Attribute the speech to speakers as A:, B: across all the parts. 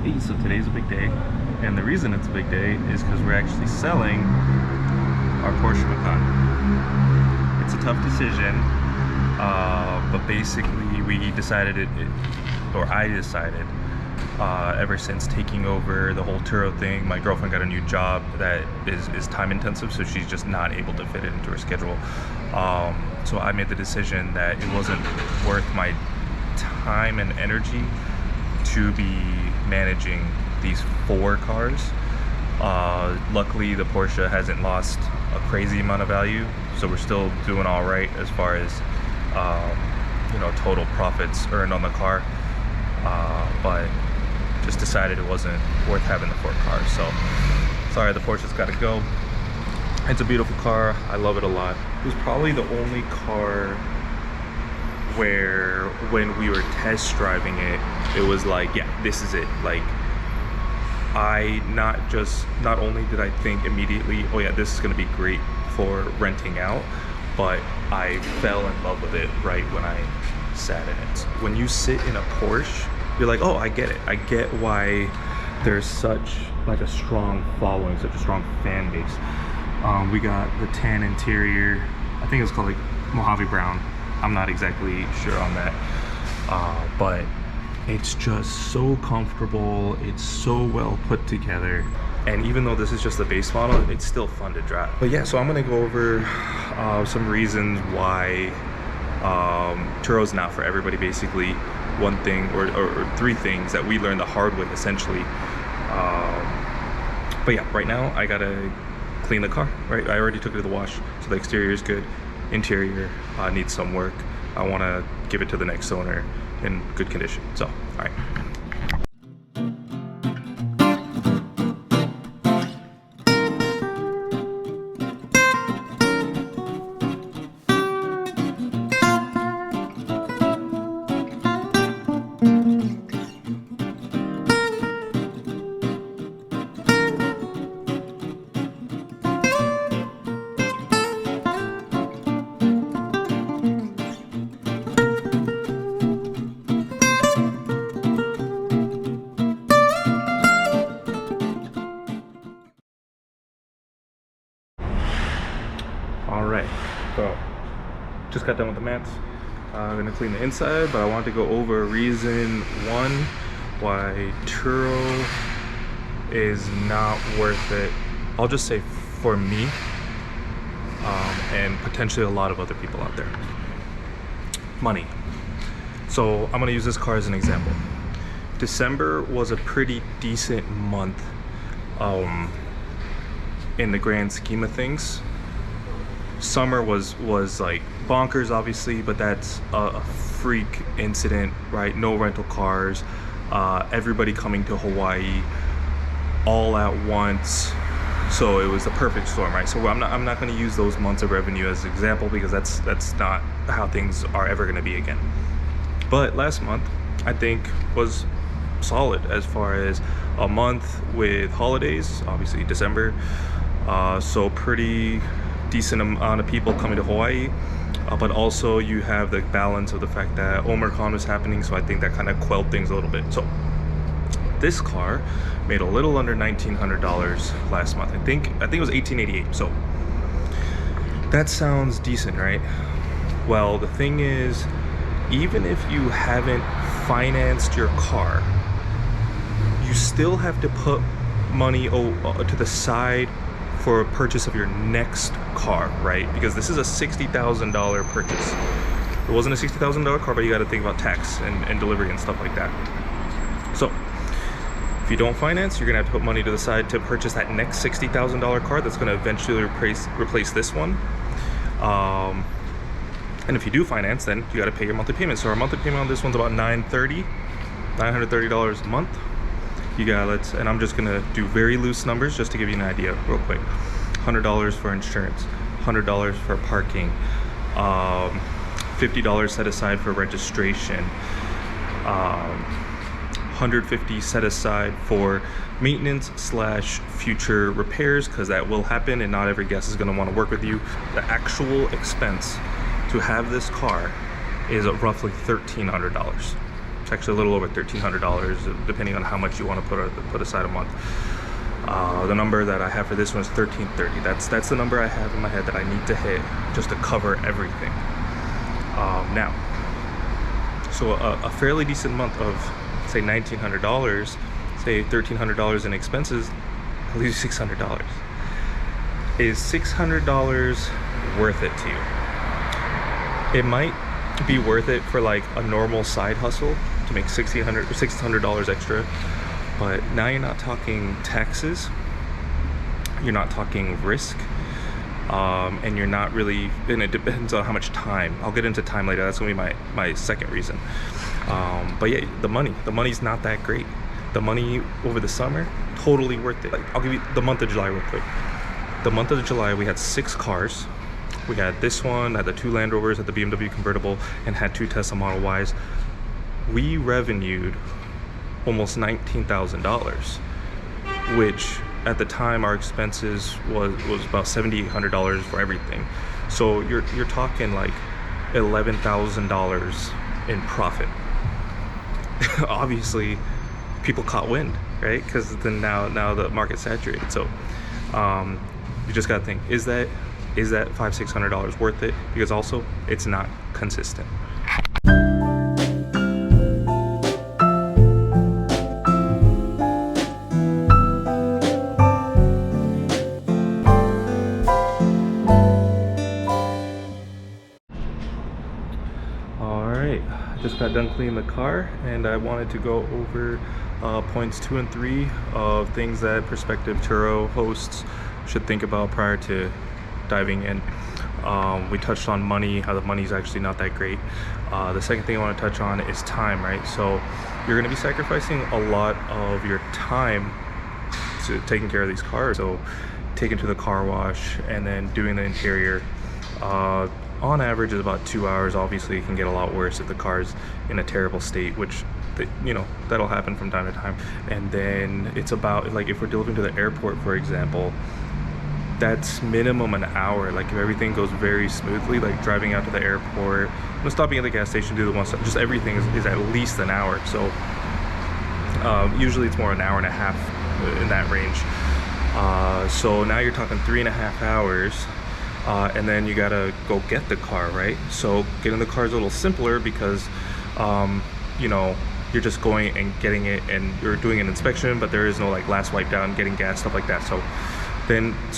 A: Hey, so today's a big day, and the reason it's a big day is because we're actually selling our Porsche Macan. It's a tough decision, but basically we decided or I decided, ever since taking over the whole Turo thing, my girlfriend got a new job that is time intensive, so she's just not able to fit it into her schedule. So I made the decision that it wasn't worth my time and energy to be managing these 4 cars. Luckily the Porsche hasn't lost a crazy amount of value, so we're still doing all right as far as total profits earned on the car, but just decided it wasn't worth having the 4 cars. So sorry, the Porsche's got to go. It's a beautiful car, I love it a lot. It was probably the only car where when we were test driving it, it was like, yeah, this is it. Like, not only did I think immediately, oh yeah, this is gonna be great for renting out, but I fell in love with it right when I sat in it. When you sit in a Porsche, you're like, oh, I get it. I get why there's such like a strong following, such a strong fan base. We got the tan interior. I think it's called like Mojave Brown. I'm not exactly sure on that, but it's just so comfortable. It's so well put together. And even though this is just the base model, it's still fun to drive. But yeah, so I'm gonna go over some reasons why Turo's not for everybody, basically. One thing or 3 things that we learned the hard way, essentially. But yeah, right now I gotta clean the car, right? I already took it to the wash, so the exterior is good. Interior needs some work. I want to give it to the next owner in good condition. So, all right. Alright, so just got done with the mats. I'm gonna clean the inside, but I wanted to go over reason 1 why Turo is not worth it. I'll just say for me, and potentially a lot of other people out there. Money. So I'm gonna use this car as an example. December was a pretty decent month in the grand scheme of things. Summer was like bonkers, obviously, but that's a freak incident, right? No rental cars, everybody coming to Hawaii all at once, so it was the perfect storm, right? So I'm not going to use those months of revenue as an example, because that's not how things are ever going to be again. But last month I think was solid as far as a month with holidays, obviously December, so pretty decent amount of people coming to Hawaii, but also you have the balance of the fact that Omicron was happening, so I think that kind of quelled things a little bit. So this car made a little under $1,900 last month. I think it was $1,888. So that sounds decent, right? Well, the thing is, even if you haven't financed your car, you still have to put money to the side for a purchase of your next car, right? Because this is a $60,000 purchase. It wasn't a $60,000 car, but you got to think about tax and delivery and stuff like that. So if you don't finance, you're gonna have to put money to the side to purchase that next $60,000 car that's gonna eventually replace this one. And if you do finance, then you got to pay your monthly payment. So our monthly payment on this one's about $930 a month. You got, and I'm just gonna do very loose numbers just to give you an idea real quick. $100 for insurance, $100 for parking, $50 set aside for registration, $150 set aside for maintenance / future repairs, because that will happen and not every guest is going to want to work with you. The actual expense to have this car is roughly $1,300. actually a little over $1,300, depending on how much you want to put aside a month. The number that I have for this one is $1,330. That's the number I have in my head that I need to hit just to cover everything. Now, so a fairly decent month of, say, $1,900, say $1,300 in expenses, I'll leave you $600. Is $600 worth it to you? It might be worth it for like a normal side hustle to make $600 extra, but now you're not talking taxes, you're not talking risk, and you're not really, and it depends on how much time. I'll get into time later. That's gonna be my second reason. But yeah, the money's not that great. The money over the summer, totally worth it. Like, I'll give you the month of July real quick. The month of July, we had 6 cars. We had this one, had the 2 Land Rovers, had the BMW convertible, and had 2 Tesla Model Ys. We revenued almost $19,000, which at the time our expenses was about $7,800 for everything. So you're talking like $11,000 in profit. Obviously, people caught wind, right? Because then now the market's saturated. So you just gotta think: is that $500-600 worth it? Because also it's not consistent. Just got done cleaning the car, and I wanted to go over points 2 and 3 of things that prospective Turo hosts should think about prior to diving in. We touched on money, how the money's actually not that great. The second thing I want to touch on is time, right? So you're going to be sacrificing a lot of your time to taking care of these cars. So taking to the car wash and then doing the interior. On average is about 2 hours. Obviously it can get a lot worse if the car's in a terrible state, which, you know, that'll happen from time to time. And then it's about, like, if we're delivering to the airport, for example, that's minimum an hour. Like, if everything goes very smoothly, like driving out to the airport, stopping at the gas station, do the one stop, just everything is at least an hour. So usually it's more an hour and a half in that range. So now you're talking 3.5 hours. And then you gotta go get the car, right? So getting the car is a little simpler because, you know, you're just going and getting it, and you're doing an inspection, but there is no like last wipe down, getting gas, stuff like that. So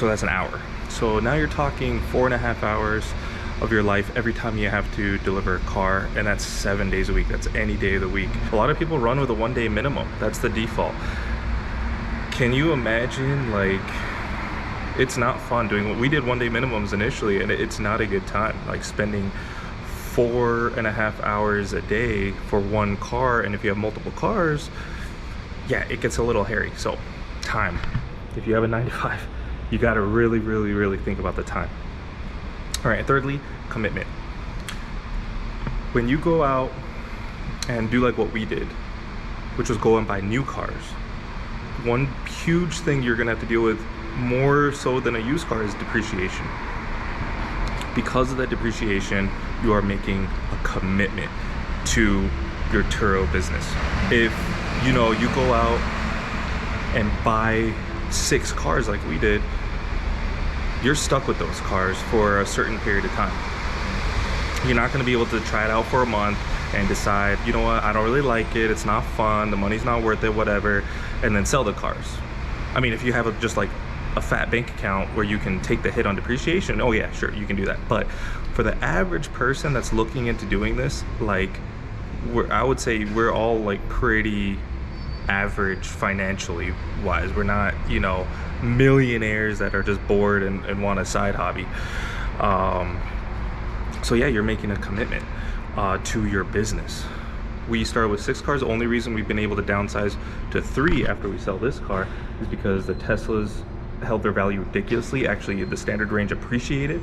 A: that's an hour. So now you're talking 4.5 hours of your life every time you have to deliver a car, and that's 7 days a week. That's any day of the week. A lot of people run with a 1-day minimum. That's the default. Can you imagine, like, it's not fun doing what we did, 1-day minimums initially, and it's not a good time. Like spending 4.5 hours a day for one car, and if you have multiple cars, yeah, it gets a little hairy. So time. If you have a 9 to 5, you gotta really think about the time. All right, and thirdly, commitment. When you go out and do like what we did, which was go and buy new cars, one huge thing you're gonna have to deal with, more so than a used car, is depreciation. Because of that depreciation, you are making a commitment to your Turo business. If you know you go out and buy 6 cars like we did, you're stuck with those cars for a certain period of time. You're not going to be able to try it out for a month and decide, you know what, I don't really like it, it's not fun, the money's not worth it, whatever, and then sell the cars. I mean, if you have just like a fat bank account where you can take the hit on depreciation, oh yeah, sure, you can do that. But for the average person that's looking into doing this, like, I would say we're all like pretty average financially wise. We're not, you know, millionaires that are just bored and want a side hobby. So yeah, you're making a commitment to your business. We started with 6 cars. The only reason we've been able to downsize to 3 after we sell this car is because the Teslas held their value ridiculously. Actually, the standard range appreciated.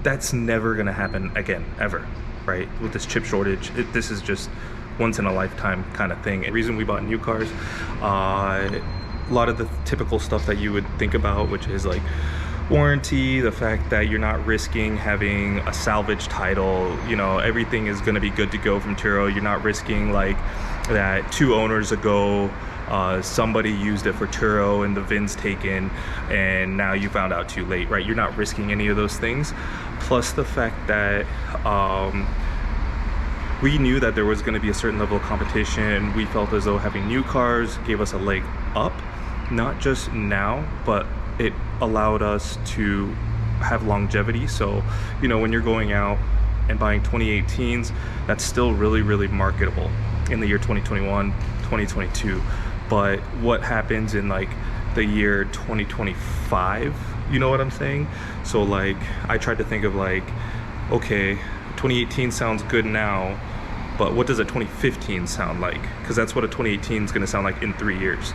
A: That's never gonna happen again, ever, right? With this chip shortage, this is just once in a lifetime kind of thing. The reason we bought new cars, a lot of the typical stuff that you would think about, which is like warranty, the fact that you're not risking having a salvage title, you know, everything is going to be good to go from Turo. You're not risking like that 2 owners ago somebody used it for Turo and the VIN's taken and now you found out too late, right? You're not risking any of those things. Plus the fact that we knew that there was going to be a certain level of competition. We felt as though having new cars gave us a leg up, not just now, but it allowed us to have longevity. So, you know, when you're going out and buying 2018s, that's still really, really marketable in the year 2021, 2022. But what happens in like the year 2025, you know what I'm saying? So like, I tried to think of like, okay, 2018 sounds good now, but what does a 2015 sound like? Because that's what a 2018 is gonna sound like in 3 years.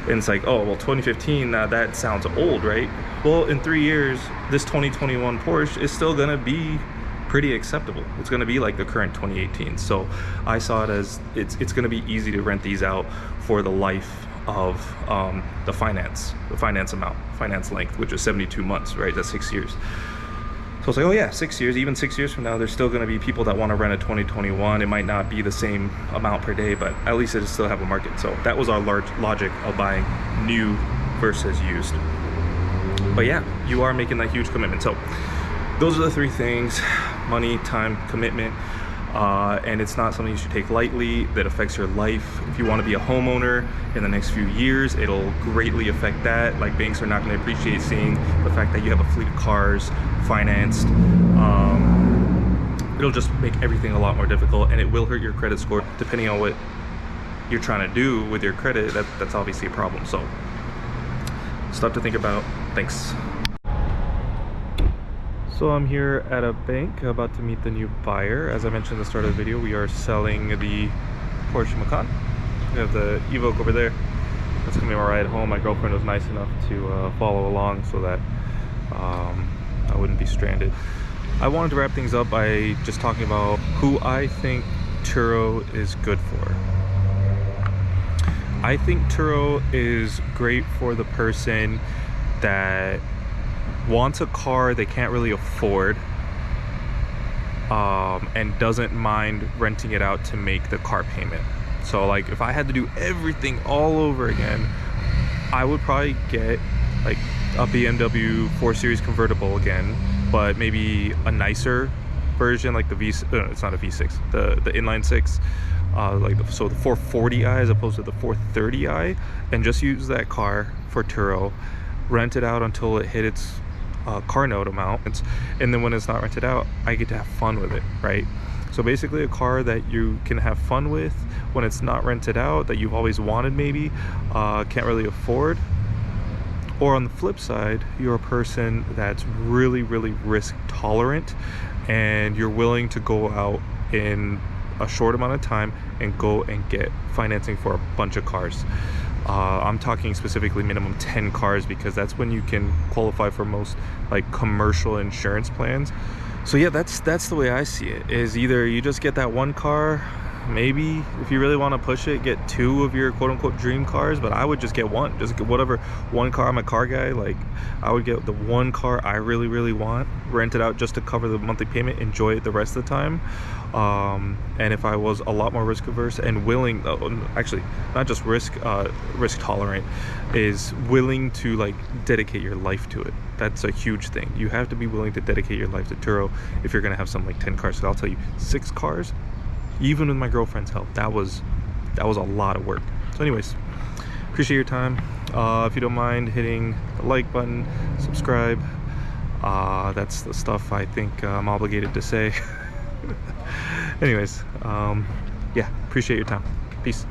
A: And it's like, oh, well, 2015, that sounds old, right? Well, in 3 years, this 2021 Porsche is still gonna be pretty acceptable. It's gonna be like the current 2018. So I saw it as it's gonna be easy to rent these out for the life of the finance length, which is 72 months, right? That's 6 years. So it's like, oh yeah, 6 years, even 6 years from now, there's still gonna be people that wanna rent a 2021. It might not be the same amount per day, but at least it'll still have a market. So that was our large logic of buying new versus used. But yeah, you are making that huge commitment. So those are the 3 things: money, time, commitment. And it's not something you should take lightly. That affects your life. If you want to be a homeowner in the next few years, it'll greatly affect that. Like, banks are not going to appreciate seeing the fact that you have a fleet of cars financed. It'll just make everything a lot more difficult, and it will hurt your credit score depending on what you're trying to do with your credit. That's obviously a problem. So stuff to think about. Thanks. So I'm here at a bank about to meet the new buyer. As I mentioned at the start of the video, we are selling the Porsche Macan. We have the Evoque over there. That's gonna be my ride home. My girlfriend was nice enough to follow along so that I wouldn't be stranded. I wanted to wrap things up by just talking about who I think Turo is good for. I think Turo is great for the person that wants a car they can't really afford and doesn't mind renting it out to make the car payment. So like, if I had to do everything all over again, I would probably get like a BMW 4 Series convertible again, but maybe a nicer version, like the it's not a V6, the inline 6, so the 440i as opposed to the 430i, and just use that car for Turo, rent it out until it hit its car note amount, and then when it's not rented out, I get to have fun with it, right? So basically a car that you can have fun with when it's not rented out, that you've always wanted, maybe can't really afford. Or on the flip side, you're a person that's really, really risk tolerant, and you're willing to go out in a short amount of time and go and get financing for a bunch of cars. I'm talking specifically minimum 10 cars, because that's when you can qualify for most like commercial insurance plans. So yeah, that's the way I see it, is either you just get that one car, maybe if you really want to push it, get 2 of your quote-unquote dream cars, but I would just get one. Just get whatever one car. I'm a car guy. Like, I would get the one car I really, really want, rent it out just to cover the monthly payment, enjoy it the rest of the time. And if I was a lot more risk averse and willing, actually not just risk tolerant, is willing to like dedicate your life to it. That's a huge thing. You have to be willing to dedicate your life to Turo if you're gonna have something like 10 cars. So I'll tell you, 6 cars, even with my girlfriend's help, that was a lot of work. So anyways, appreciate your time. If you don't mind hitting the like button, subscribe, that's the stuff I think I'm obligated to say. Anyways, yeah, appreciate your time. Peace.